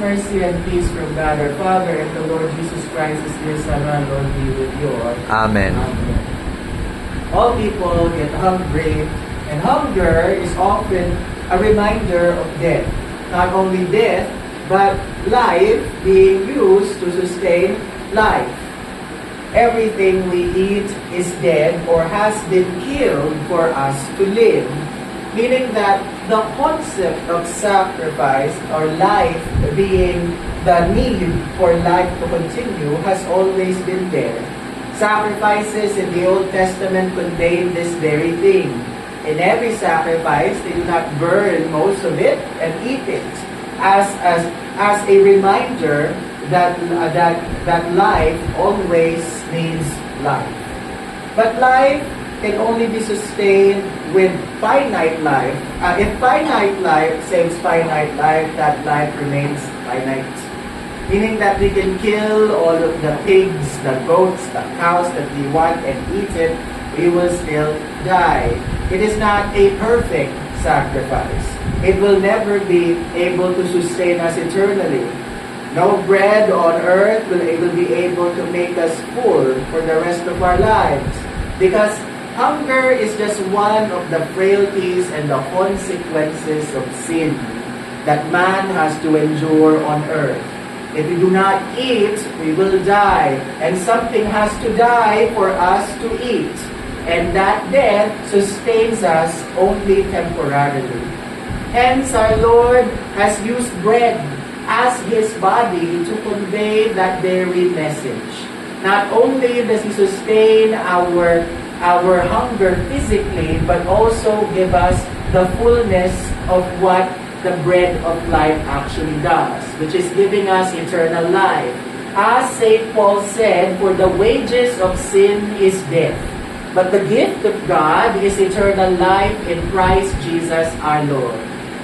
mercy, and peace from God our Father and the Lord Jesus Christ, His dear Son, our Lord, be with you all. Amen. Amen. All people get hungry, and hunger is often a reminder of death. Not only death, but life being used to sustain life. Everything we eat is dead or has been killed for us to live. Meaning that the concept of sacrifice or life being the need for life to continue has always been there. Sacrifices in the Old Testament contain this very thing. In every sacrifice, they do not burn most of it and eat it as a reminder that life always means life. But life can only be sustained with finite life. If finite life saves finite life, that life remains finite. Meaning that we can kill all of the pigs, the goats, the cows that we want and eat it, we will still die. It is not a perfect sacrifice. It will never be able to sustain us eternally. No bread on earth will be able to make us full for the rest of our lives. Because hunger is just one of the frailties and the consequences of sin that man has to endure on earth. If we do not eat, we will die. And something has to die for us to eat. And that death sustains us only temporarily. Hence, our Lord has used bread as His body to convey that very message. Not only does He sustain our hunger physically, but also give us the fullness of what the bread of life actually does, which is giving us eternal life. As St. Paul said, for the wages of sin is death, but the gift of God is eternal life in Christ Jesus our Lord.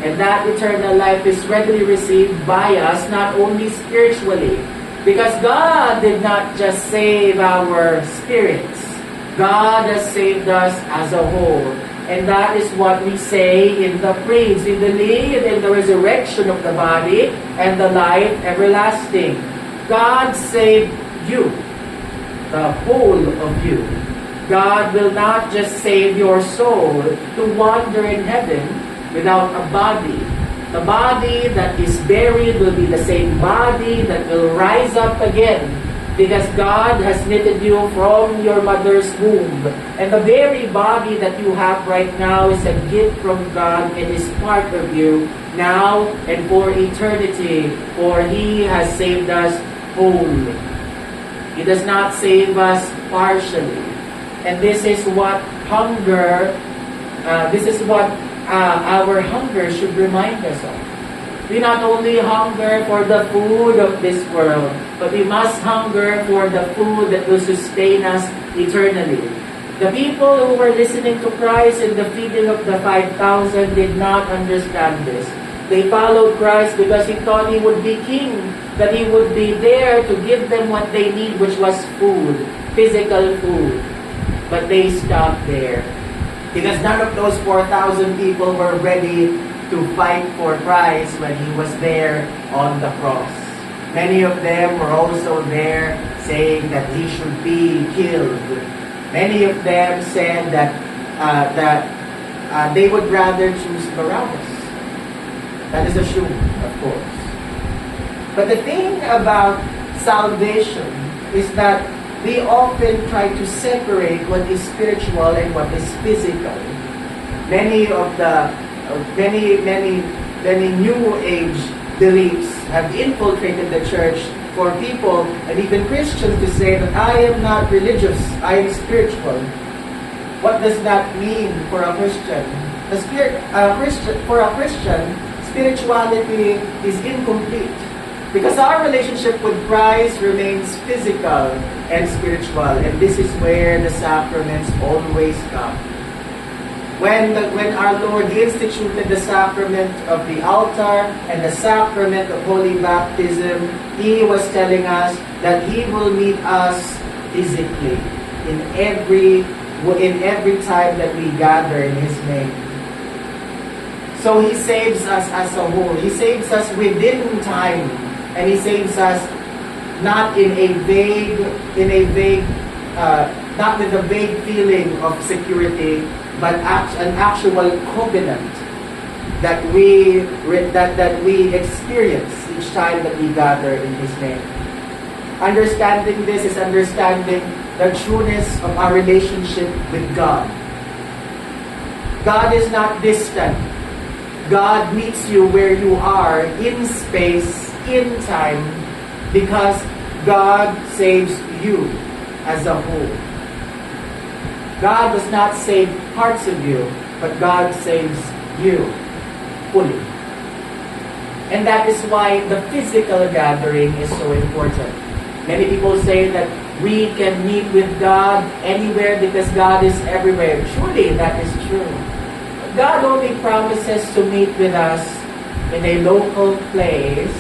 And that eternal life is readily received by us, not only spiritually, because God did not just save our spirits. God has saved us as a whole. And that is what we say in the praise. We believe in the resurrection of the body and the life everlasting. God saved you, the whole of you. God will not just save your soul to wander in heaven without a body. The body that is buried will be the same body that will rise up again, because God has knitted you from your mother's womb. And the very body that you have right now is a gift from God and is part of you now and for eternity, for He has saved us wholly. He does not save us partially. And this is what our hunger should remind us of. We not only hunger for the food of this world, but we must hunger for the food that will sustain us eternally. The people who were listening to Christ in the feeding of the 5,000 did not understand this. They followed Christ because He thought He would be king, that He would be there to give them what they need, which was food, physical food. But they stopped there, because none of those 4,000 people were ready to fight for Christ when He was there on the cross. Many of them were also there saying that He should be killed. Many of them said that they would rather choose Barabbas. That is assumed, of course. But the thing about salvation is that we often try to separate what is spiritual and what is physical. Many New Age beliefs have infiltrated the church for people and even Christians to say that I am not religious, I am spiritual. What does that mean for a Christian? For a Christian, spirituality is incomplete, because our relationship with Christ remains physical and spiritual, and this is where the sacraments always come. When our Lord instituted the sacrament of the altar and the sacrament of holy baptism, He was telling us that He will meet us physically in every time that we gather in His name. So He saves us as a whole. He saves us within time. And He saves us not in a vague, not with a vague feeling of security, but an actual covenant that we experience each time that we gather in His name. Understanding this is understanding the trueness of our relationship with God. God is not distant. God meets you where you are, in space, in time, because God saves you as a whole. God does not save parts of you, but God saves you fully. And that is why the physical gathering is so important. Many people say that we can meet with God anywhere because God is everywhere. Truly, that is true. God only promises to meet with us in a local place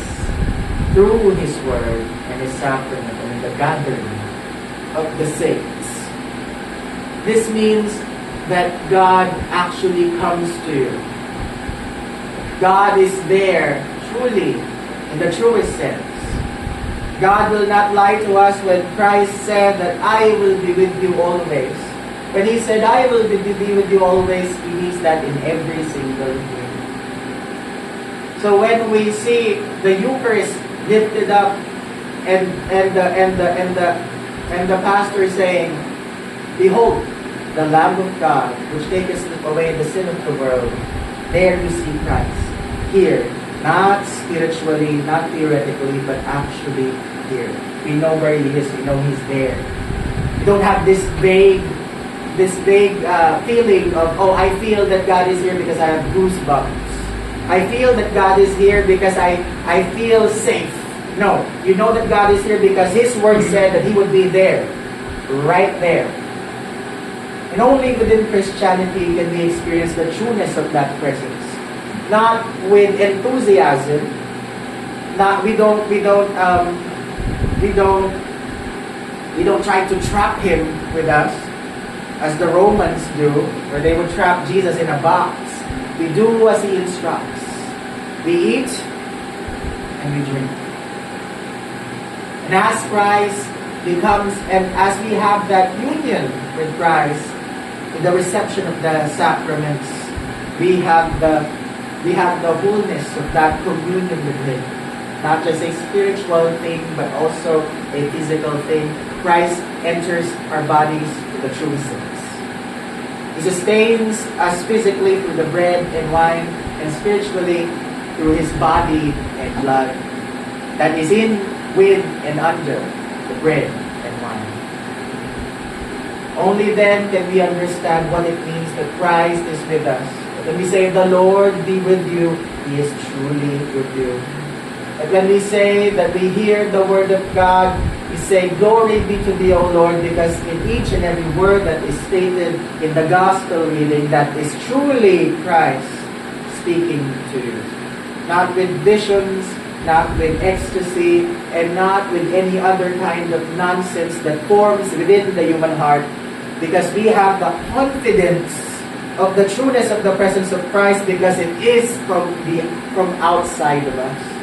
through His Word and His sacrament and in the gathering of the saints. This means that God actually comes to you. God is there, truly, in the truest sense. God will not lie to us when Christ said that I will be with you always. When He said, I will be with you always, He means that in every single way. So when we see the Eucharist lifted up and the pastor saying, behold, the Lamb of God, which taketh away the sin of the world, there we see Christ. Here, not spiritually, not theoretically, but actually here. We know where He is. We know He's there. We don't have this vague feeling of, oh, I feel that God is here because I have goosebumps. I feel that God is here because I feel safe. No, you know that God is here because His Word said that He would be there, right there. And only within Christianity can we experience the trueness of that presence. Not with enthusiasm. We don't try to trap Him with us, as the Romans do, where they would trap Jesus in a box. We do as He instructs. We eat and we drink. And as Christ becomes, and as we have that union with Christ, in the reception of the sacraments, we have the wholeness of that communion with Him. Not just a spiritual thing, but also a physical thing. Christ enters our bodies with the true sense. He sustains us physically through the bread and wine, and spiritually through His body and blood that is in, with, and under the bread and wine. Only then can we understand what it means that Christ is with us. When we say, the Lord be with you, He is truly with you. And when we say that we hear the Word of God, we say, glory be to Thee, O Lord, because in each and every word that is stated in the Gospel reading, that is truly Christ speaking to you. Not with visions, not with ecstasy, and not with any other kind of nonsense that forms within the human heart, because we have the confidence of the trueness of the presence of Christ, because it is from outside of us.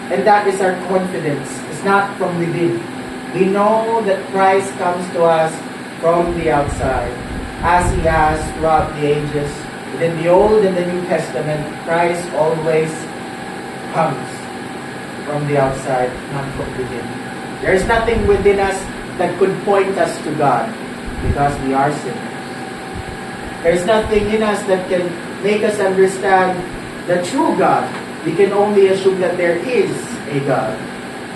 And that is our confidence. It's not from within. We know that Christ comes to us from the outside, as He has throughout the ages. Within the Old and the New Testament, Christ always comes from the outside, not from within. There is nothing within us that could point us to God, because we are sinners. There is nothing in us that can make us understand the true God. We can only assume that there is a God.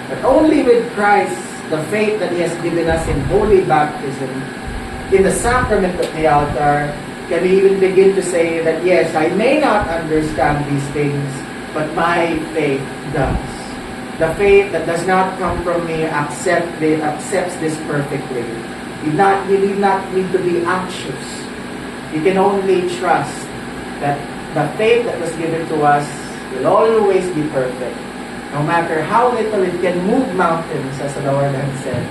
But only with Christ, the faith that He has given us in holy baptism, in the sacrament of the altar, can we even begin to say that, yes, I may not understand these things, but my faith does. The faith that does not come from me accepts this perfectly. You need not need to be anxious. You can only trust that the faith that was given to us will always be perfect. No matter how little it can move mountains, as the Lord has said.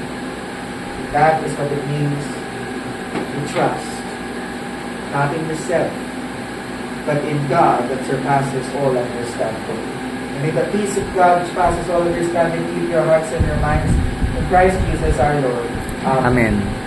That is what it means to trust. Not in yourself, but in God that surpasses all understanding. And may the peace of God which passes all understanding keep your hearts and your minds in Christ Jesus our Lord. Amen.